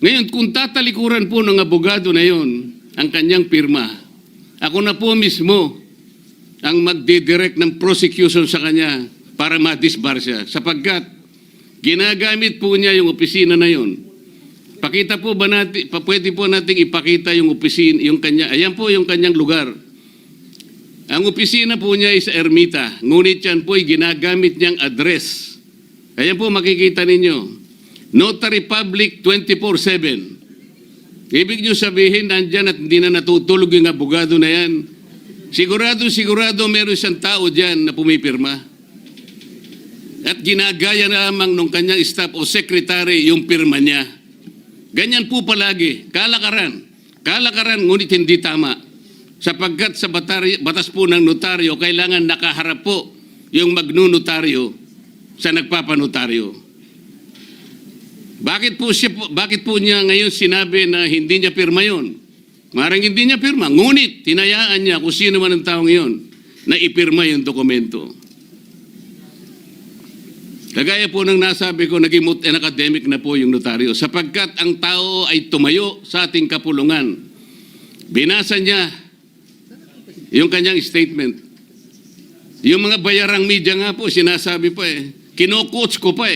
Ngayon, kung tatalikuran po ng abogado na yon ang kanyang pirma, ako na po mismo ang magdidirect ng prosecution sa kanya para ma-disbar siya. Sapagkat ginagamit po niya yung opisina na yon. Pakita po ba natin, pwede po nating ipakita yung opisina, yung kanya, ayan po yung kanyang lugar. Ang opisina po niya ay sa Ermita, ngunit yan po ay ginagamit niyang address. Ayan po makikita ninyo. Notary Public 24/7. Ibig niyo sabihin, nandyan at hindi na natutulog yung abogado na yan. Sigurado meron isang tao dyan na pumipirma. At ginagaya na lamang nung kanyang staff o secretary yung pirma niya. Ganyan po palagi. Kalakaran. Kalakaran, ngunit hindi tama. Sapagkat sa batas po ng notaryo, kailangan nakaharap po yung magnunotaryo sa nagpapanotaryo. Bakit po niya ngayon sinabi na hindi niya pirma yun? Maring hindi niya pirma, ngunit tinayaan niya kung sino man ang taong iyon na ipirma yung dokumento. Kagaya po ng nasabi ko, naging academic na po yung notaryo sapagkat ang tao ay tumayo sa ating kapulungan. Binasa niya yung kanyang statement. Yung mga bayarang media nga po, sinasabi pa kino-coach ko pa